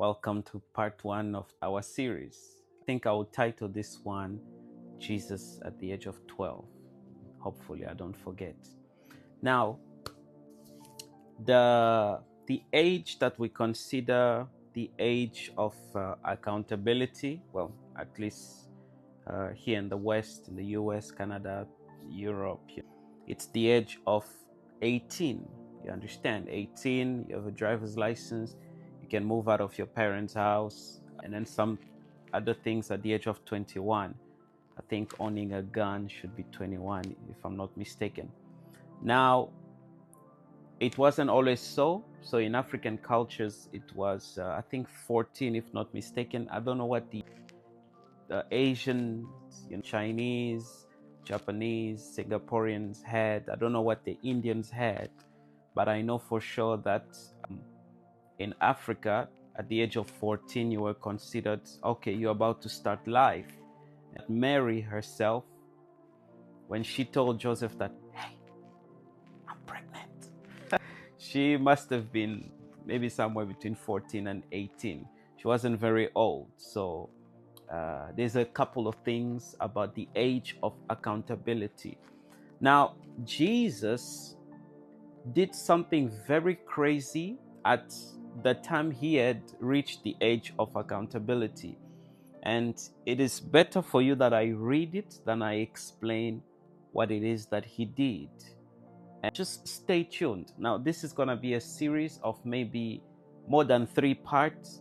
Welcome to part one of our series. I think I will title this one Jesus at the Age of 12. Hopefully, I don't forget. Now, the age that we consider the age of accountability, well, at least here in the West, in the US, Canada, Europe, it's the age of 18. You understand? 18, you have a driver's license, you can move out of your parents' house, and then some other things at the age of 21. I think owning a gun should be 21, if I'm not mistaken. Now, it wasn't always so. So in African cultures, it was, I think, 14, if not mistaken. I don't know what the Asian, Chinese, Japanese, Singaporeans had. I don't know what the Indians had, but I know for sure that in Africa, at the age of 14, you were considered, okay, you're about to start life. And Mary herself, when she told Joseph that, hey, I'm pregnant, she must have been maybe somewhere between 14 and 18. She wasn't very old. So there's a couple of things about the age of accountability. Now, Jesus did something very crazy at the time he had reached the age of accountability. And it is better for you that I read it than I explain what it is that he did. And just stay tuned. Now, this is going to be a series of maybe more than 3 parts.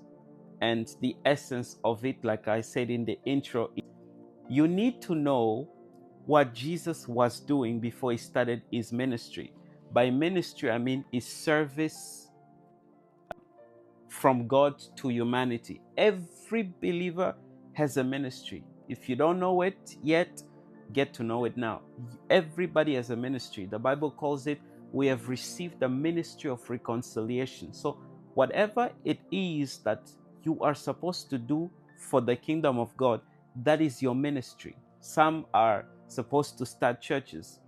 And the essence of it, like I said in the intro, you need to know what Jesus was doing before he started his ministry. By ministry, I mean his service from God to humanity. Every believer has a ministry. If you don't know it yet, get to know it now. Everybody has a ministry. The Bible calls it, we have received the ministry of reconciliation. So whatever it is that you are supposed to do for the kingdom of God, that is your ministry. Some are supposed to start churches.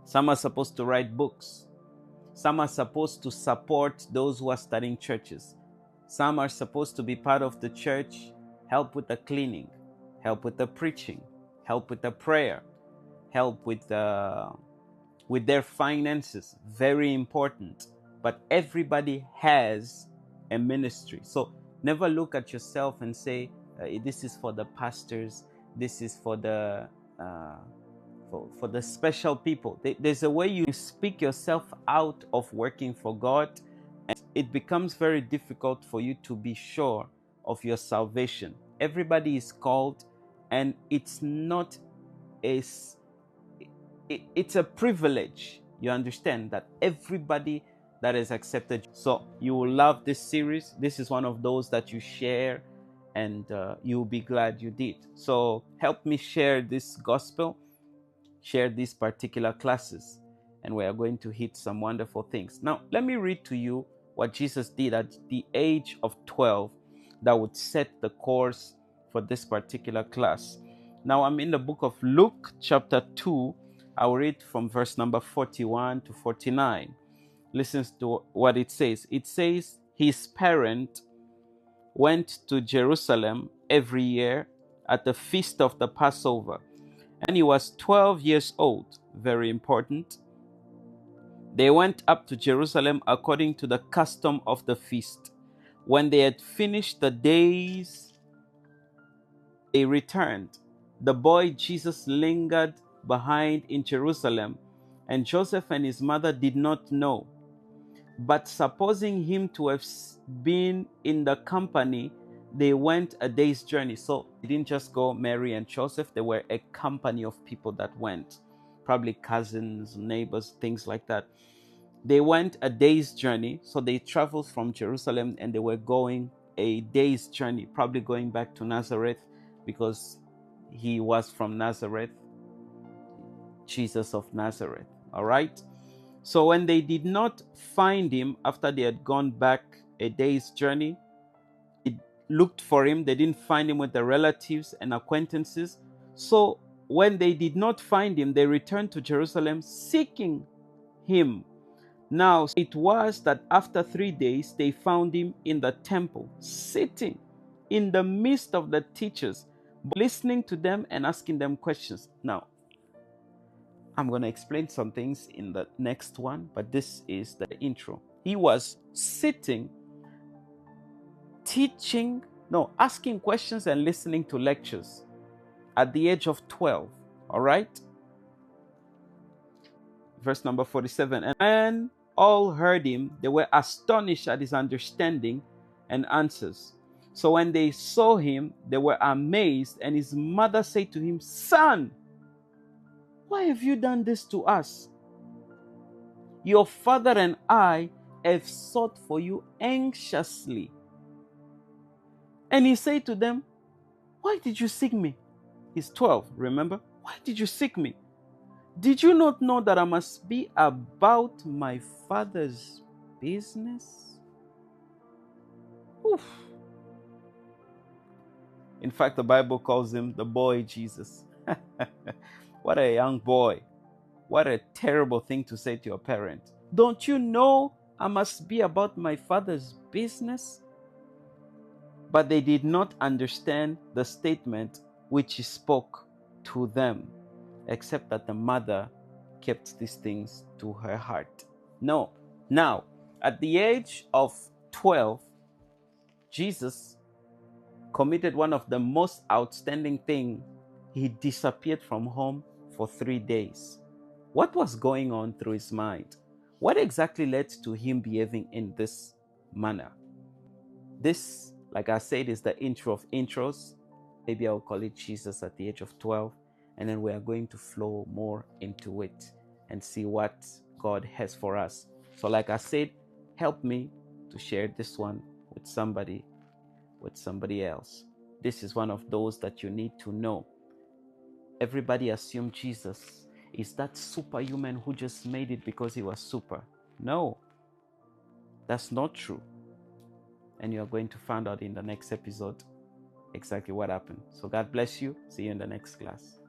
Some are supposed to write books. Some are supposed to support those who are starting churches. Some are supposed to be part of the church, help with the cleaning, help with the preaching, help with the prayer, help with their finances. Very important. But everybody has a ministry. So never look at yourself and say, this is for the pastors, this is for the for the special people. There's a way you speak yourself out of working for God, and it becomes very difficult for you to be sure of your salvation. Everybody is called, and it's not it's a privilege. You understand that everybody that is accepted. So you will love this series. This is one of those that you share, and you'll be glad you did. So help me share this gospel, share these particular classes, and we are going to hit some wonderful things. Now, let me read to you what Jesus did at the age of 12 that would set the course for this particular class. Now, I'm in the book of Luke, chapter 2. I'll read from verse number 41 to 49. Listen to what it says. It says, his parent went to Jerusalem every year at the feast of the Passover. And he was 12 years old. Very important. They went up to Jerusalem according to the custom of the feast. When they had finished the days, they returned. The boy Jesus lingered behind in Jerusalem, and Joseph and his mother did not know. But supposing him to have been in the company, they went a day's journey. So they didn't just go Mary and Joseph. They were a company of people that went, probably cousins, neighbors, things like that. They went a day's journey. So they traveled from Jerusalem, and they were going a day's journey, probably going back to Nazareth, because he was from Nazareth, Jesus of Nazareth. All right. So when they did not find him after they had gone back a day's journey, they looked for him. They didn't find him with the relatives and acquaintances. So when they did not find him, they returned to Jerusalem seeking him. Now, it was that after 3 days, they found him in the temple, sitting in the midst of the teachers, listening to them and asking them questions. Now, I'm going to explain some things in the next one, but this is the intro. He was sitting, teaching, no, asking questions and listening to lectures at the age of 12. All right? Verse number 47. And when all heard him, they were astonished at his understanding and answers. So when they saw him, they were amazed, and his mother said to him, "Son, why have you done this to us? Your father and I have sought for you anxiously." And he said to them, "Why did you seek me?" He's 12, remember? "Why did you seek me? Did you not know that I must be about my father's business?" Oof. In fact, the Bible calls him the boy Jesus. What a young boy. What a terrible thing to say to your parent. Don't you know I must be about my father's business? But they did not understand the statement which he spoke to them, except that the mother kept these things to her heart. No. Now, at the age of 12, Jesus committed one of the most outstanding things. He disappeared from home for 3 days. What was going on through his mind? What exactly led to him behaving in this manner? This, like I said, is the intro of intros. Maybe I'll call it Jesus at the age of 12. And then we are going to flow more into it and see what God has for us. So like I said, help me to share this one with somebody else. This is one of those that you need to know. Everybody assumed Jesus is that superhuman who just made it because he was super. No, that's not true. And you are going to find out in the next episode exactly what happened. So God bless you. See you in the next class.